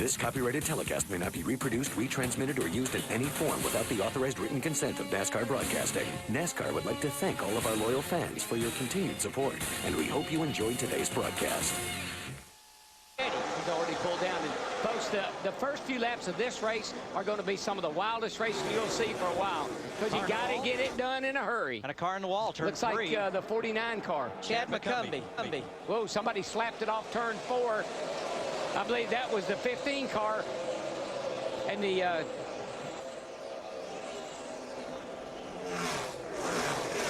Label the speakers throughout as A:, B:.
A: This copyrighted telecast may not be reproduced, retransmitted, or used in any form without the authorized written consent of NASCAR Broadcasting. NASCAR would like to thank all of our loyal fans for your continued support, and we hope you enjoyed today's broadcast.
B: He's already pulled down. And folks, the first few laps of this race are going to be some of the wildest racing you'll see for a while, because you got to get it done in a hurry.
C: And a car in the wall, turn
B: Looks
C: 3.
B: like the 49 car.
C: Chad McCumbee.
B: Whoa, somebody slapped it off turn 4. I believe that was the 15 car. And the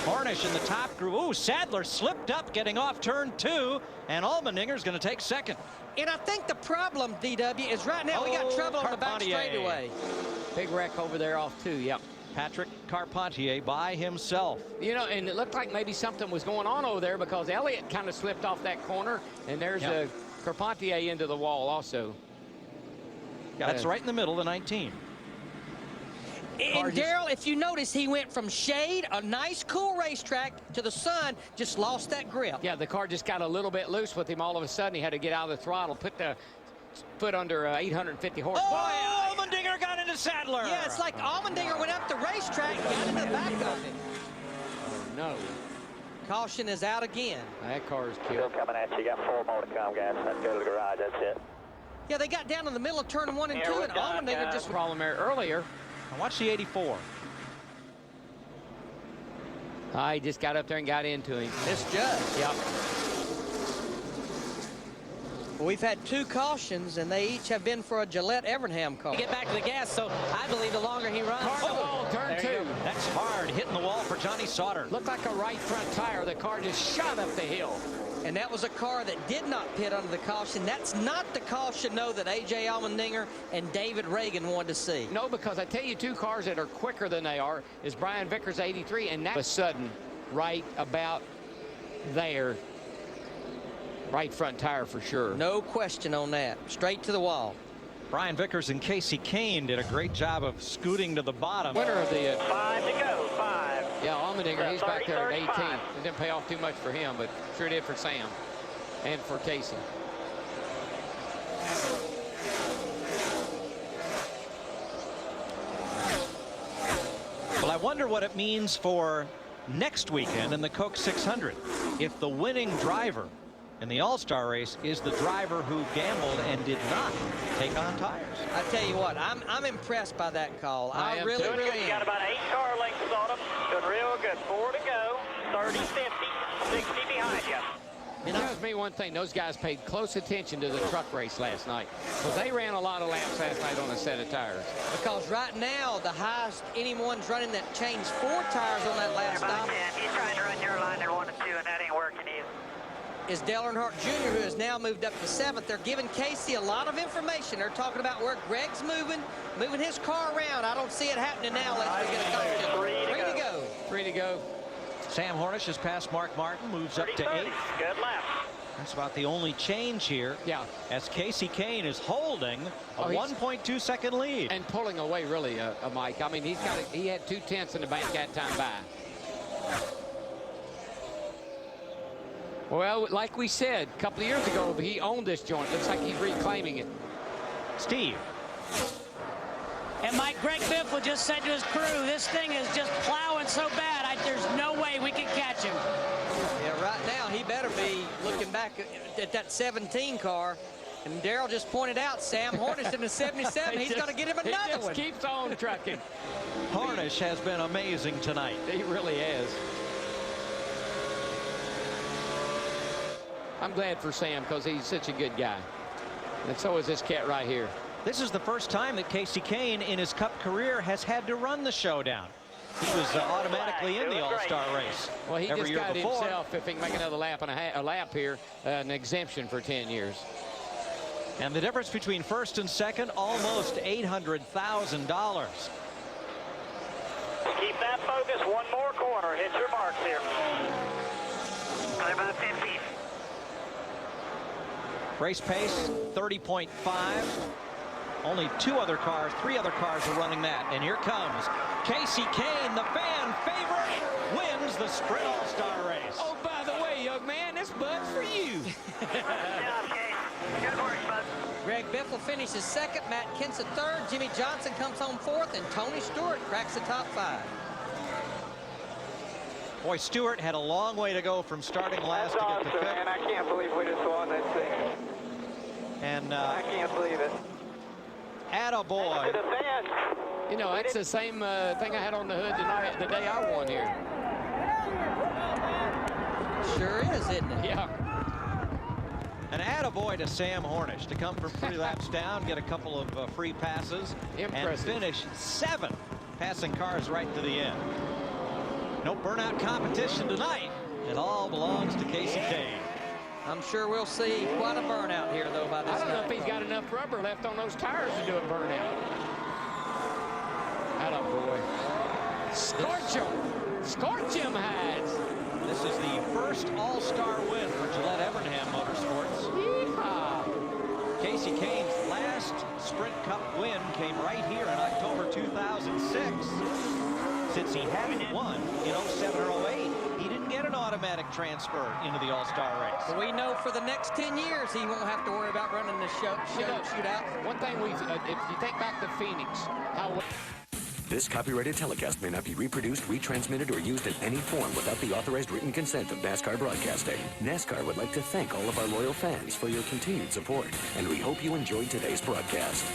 C: Hornish in the top group. Ooh, Sadler slipped up getting off turn 2, and Allmendinger's going to take second.
D: And I think the problem, DW, is right now we got trouble on the back
C: Carpentier.
D: straightaway.
B: big wreck over there off 2, yep.
C: Patrick Carpentier by himself.
B: You know, and it looked like maybe something was going on over there, because Elliott kind of slipped off that corner, and there's a Carpentier into the wall also.
C: That's right in the middle of the 19.
D: And Darrell, if you notice, he went from shade, a nice cool racetrack, to the sun, just lost that grip.
B: Yeah, the car just got a little bit loose with him. All of a sudden, he had to get out of the throttle, put the foot under 850 horsepower.
C: Oh, Allmendinger got into Sadler.
D: Yeah, it's like Allmendinger went up the racetrack, got into the back of him.
B: Oh, no.
D: Caution is out again.
B: That car is
E: Still
B: killed.
E: coming at you. You got 4 more to come, guys. Let's go to the garage. That's it.
D: Yeah, they got down in the middle of turn 1 and
E: Here
D: 2,
E: we
D: and
E: go,
D: Allmendinger
E: guys.
D: just...
B: Problem there earlier.
C: Now watch the 84.
B: He just got up there and got into him.
D: misjudged.
B: Yep.
D: Well, we've had 2 cautions, and they each have been for a Gillette Evernham car.
F: Get back to the gas, so I believe the longer he runs.
B: Car in the wall, turn 2.
C: That's hard, hitting the wall for Johnny Sauter.
B: Looked like a right front tire. The car just shot up the hill.
D: And that was a car that did not pit under the caution. That's not the caution, though, that A.J. Allmendinger and David Reagan wanted to see.
B: No, because I tell you, 2 cars that are quicker than they are is Brian Vickers 83, and that was sudden right about there. Right front tire for sure.
D: No question on that. Straight to the wall.
C: Brian Vickers and Casey Kane did a great job of scooting to the bottom.
B: Winner of the
E: 5 to go. 5.
B: yeah, Allmendinger, he's back there at 18.
E: 35.
B: It didn't pay off too much for him, but sure did for Sam and for Casey.
C: Well, I wonder what it means for next weekend in the Coke 600 if the winning driver in the All-Star race is the driver who gambled and did not take on tires.
D: I tell you what, I'm impressed by that call.
B: I
D: I
B: am
D: really,
B: too.
D: really
E: You got
D: am.
E: about 8 car lengths on them. Doing real good. 4 to go. 30, 50, 60 behind you.
B: It tells me one thing, those guys paid close attention to the truck race last night, because they ran a lot of laps last night on a set of tires.
D: Because right now, the highest anyone's running that changed 4 tires on that last
E: About
D: stop
E: 10. He's trying to run your line there 1 and 2, and that ain't working either.
D: is Dale Earnhardt Jr., who has now moved up to 7th. They're giving Casey a lot of information. They're talking about where Greg's moving his car around. I don't see it happening now unless we get a caution. 3 to go.
B: 3 to go.
C: Sam Hornish has passed Mark Martin, moves up to 8.
E: Good lap.
C: That's about the only change here.
B: Yeah.
C: As Casey Kane is holding a 1.2 second lead.
B: And pulling away, really, Mike. I mean, he had 2 tenths in the bank that time by. Well, like we said a couple of years ago, he owned this joint. Looks like he's reclaiming it.
C: Steve.
F: And Mike, Greg Biffle just said to his crew, this thing is just plowing so bad, there's no way we can catch him.
D: Yeah, right now, he better be looking back at that 17 car. And Darrell just pointed out, Sam Hornish in the 77, he's going to get him another one.
B: He just keeps on trucking.
C: Hornish has been amazing tonight.
B: He really has. I'm glad for Sam, because he's such a good guy. And so is this cat right here.
C: This is the first time that Casey Kane in his Cup career has had to run the showdown. He was automatically in the All-Star race.
B: Well, he
C: every
B: just
C: year
B: got
C: before.
B: himself, if he can make another lap and a lap here, an exemption for 10 years.
C: And the difference between first and second, almost $800,000.
E: Keep that focus. 1 more corner. Hit your marks here. About 15.
C: Race pace, 30.5. Only 3 other cars are running that. And here comes Casey Kane, the fan favorite, wins the Sprint All-Star race.
B: Oh, by the way, young man, this bud's for you.
E: Good job, Kate. Good work, bud.
D: Greg Biffle finishes second, Matt Kenseth third, Jimmy Johnson comes home fourth, and Tony Stewart cracks the top 5.
C: Boy, Stewart had a long way to go from starting last to get to fifth.
E: Man, I can't believe we just won that thing.
C: And
E: I can't believe it.
C: attaboy.
E: To the fans.
B: You know, that's the same thing I had on the hood tonight, the day I won here.
D: Sure is, isn't it?
B: Yeah.
C: An attaboy to Sam Hornish to come from 3 laps down, get a couple of free passes,
B: Impressive.
C: and finish 7th, passing cars right to the end. No burnout competition tonight. It all belongs to Casey Kane.
D: I'm sure we'll see quite a burnout here, though, by this
B: I don't know
D: time.
B: if he's got enough rubber left on those tires to do a burnout. Attaboy. Scorch him. Scorch him, Hads.
C: This is the first all-star win for Gillette Evernham Motorsports.
B: Yeehaw.
C: Casey Kane's last Sprint Cup win came right here in October 2006. Since he hadn't won in 07 or 08, he didn't get an automatic transfer into the All-Star race.
D: So we know for the next 10 years he won't have to worry about running the shootout.
B: One thing if you think back to Phoenix, how
A: This copyrighted telecast may not be reproduced, retransmitted, or used in any form without the authorized written consent of NASCAR Broadcasting. NASCAR would like to thank all of our loyal fans for your continued support, and we hope you enjoyed today's broadcast.